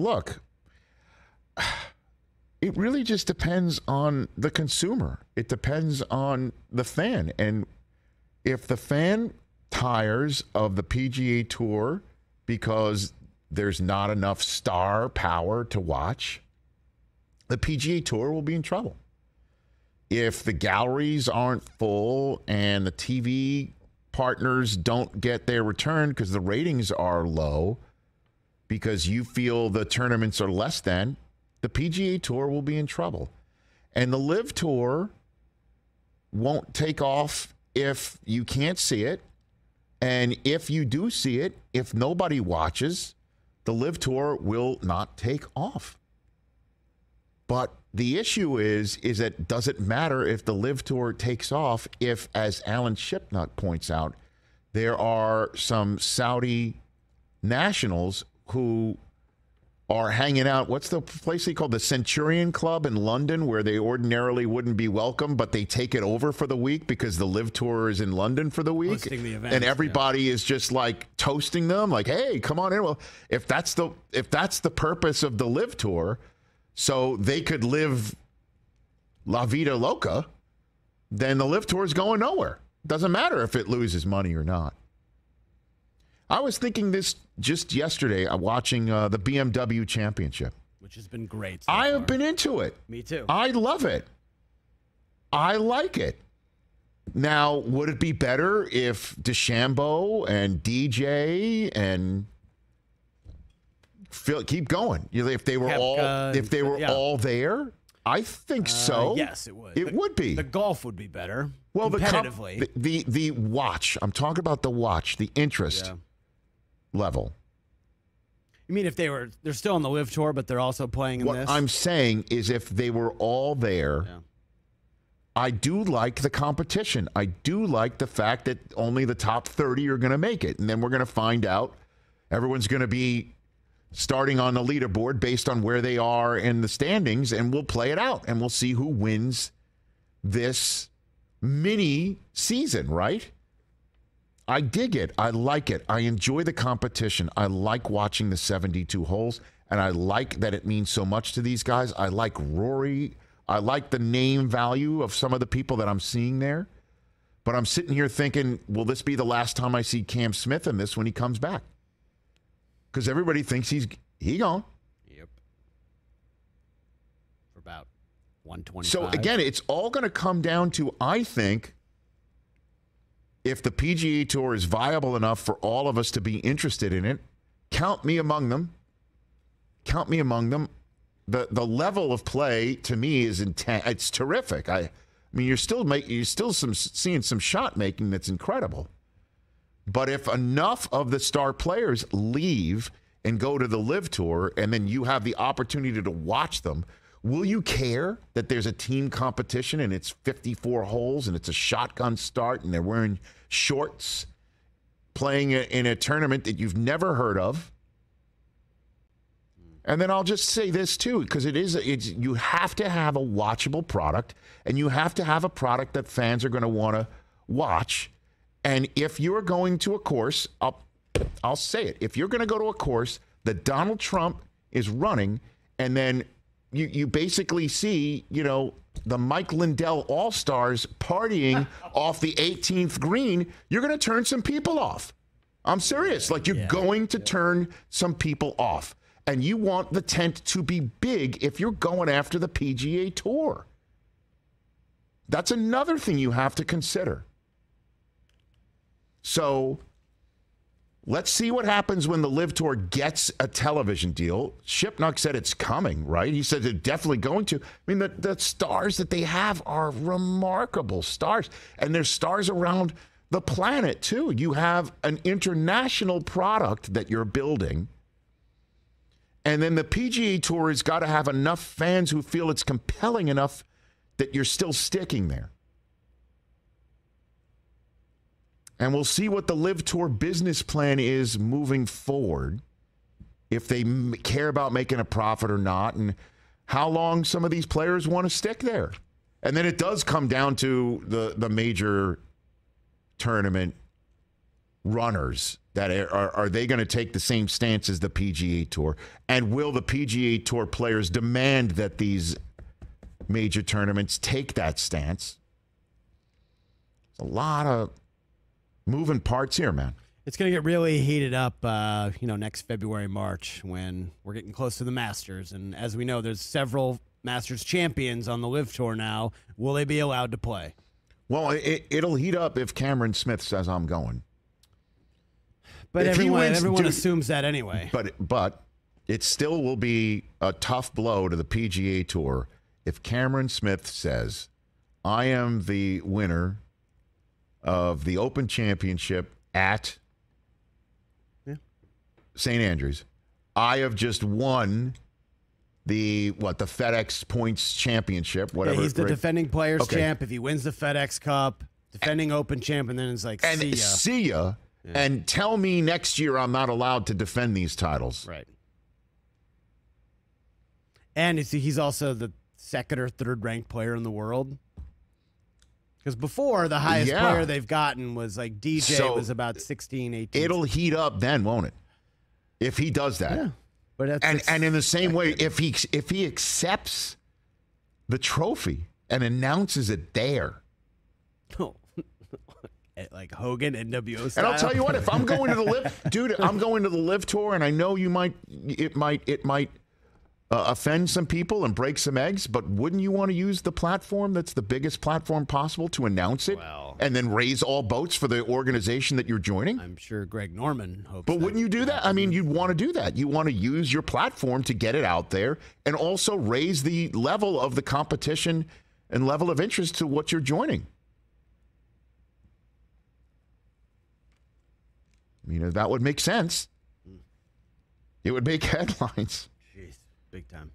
look, it really just depends on the consumer. It depends on the fan. And if the fan tires of the PGA Tour because there's not enough star power to watch, the PGA Tour will be in trouble. If the galleries aren't full and the TV partners don't get their return because the ratings are low because you feel the tournaments are less than, the PGA Tour will be in trouble. And the LIV Tour won't take off if you can't see it. And if you do see it, if nobody watches, the LIV Tour will not take off. But the issue is that does it matter if the LIV Tour takes off if, as Alan Shipnuck points out, there are some Saudi nationals who are hanging out. What's the place they call the Centurion Club in London, where they ordinarily wouldn't be welcome, but they take it over for the week because the LIV Tour is in London for the week, the event, and everybody is just like toasting them, like, "Hey, come on in." Well, if that's the purpose of the LIV Tour, so they could live La Vida Loca, then the LIV Tour is going nowhere. Doesn't matter if it loses money or not. I was thinking this just yesterday, watching the BMW Championship. Which has been great. I have been into it. Me too. I love it. I like it. Now, would it be better if DeChambeau and DJ and Phil keep going? If they were all there? I think so. Yes, it would. It would be. The golf would be better. Well, competitively. the watch. I'm talking about the watch, the interest level. You mean if they're still on the LIV Tour, but they're also playing in this? What I'm saying is if they were all there, I do like the competition. I do like the fact that only the top 30 are going to make it. And then we're going to find out. Everyone's going to be starting on the leaderboard based on where they are in the standings, and we'll play it out, and we'll see who wins this mini season, right? I dig it. I like it. I enjoy the competition. I like watching the 72 holes, and I like that it means so much to these guys. I like Rory. I like the name value of some of the people that I'm seeing there. But I'm sitting here thinking, will this be the last time I see Cam Smith in this when he comes back? Because everybody thinks he gone. Yep. For about 125. So, again, it's all going to come down to, I think, if the PGA Tour is viable enough for all of us to be interested in it, count me among them. Count me among them. The level of play, to me, is intense. It's terrific. I mean, you're still seeing some shot making that's incredible. But if enough of the star players leave and go to the LIV Tour, and then you have the opportunity to watch them, will you care that there's a team competition and it's 54 holes and it's a shotgun start and they're wearing shorts playing in a tournament that you've never heard of? And then I'll just say this too, because you have to have a watchable product, and you have to have a product that fans are going to want to watch. And if you're going to a course, I'll say it. If you're going to go to a course that Donald Trump is running, and then you basically see, the Mike Lindell All-Stars partying off the 18th green, you're going to turn some people off. I'm serious. You're going to turn some people off. And you want the tent to be big if you're going after the PGA Tour. That's another thing you have to consider. So let's see what happens when the LIV Tour gets a television deal. Shipnuck said it's coming, right? He said they're definitely going to. I mean, the stars that they have are remarkable stars. And there's stars around the planet, too. You have an international product that you're building. And then the PGA Tour has got to have enough fans who feel it's compelling enough that you're still sticking there. And we'll see what the LIV Tour business plan is moving forward, if they care about making a profit or not, and how long some of these players want to stick there. And then it does come down to the major tournament runners that are they going to take the same stance as the PGA Tour? And will the PGA Tour players demand that these major tournaments take that stance? There's a lot of moving parts here, man. It's going to get really heated up, next February, March, when we're getting close to the Masters. And as we know, there's several Masters champions on the LIV Tour now. Will they be allowed to play? Well, it'll heat up if Cameron Smith says I'm going. But everyone assumes that anyway. But it still will be a tough blow to the PGA Tour if Cameron Smith says, I am the winner of the Open Championship at St. Andrews. I have just won the FedEx Points Championship, whatever. Yeah, he's the defending players champ. If he wins the FedEx Cup, defending Open champ, and then it's like, see ya. Yeah. And tell me next year I'm not allowed to defend these titles. Right. And he's also the second or third ranked player in the world. Because before, the highest player they've gotten was like DJ was about 16, 18. It'll heat up then, won't it? If he does that. Yeah. But and in the same way, if he accepts the trophy and announces it there. Like Hogan, NWO style. And I'll tell you what, if I'm going to the LIV, dude, I'm going to the LIV Tour, and I know it might offend some people and break some eggs, but wouldn't you want to use the platform that's the biggest platform possible to announce it and then raise all boats for the organization that you're joining? I'm sure Greg Norman hopes. But wouldn't you do that? I mean, you'd want to do that. You want to use your platform to get it out there and also raise the level of the competition and level of interest to what you're joining. I mean, that would make sense. It would make headlines. Jeez, big time.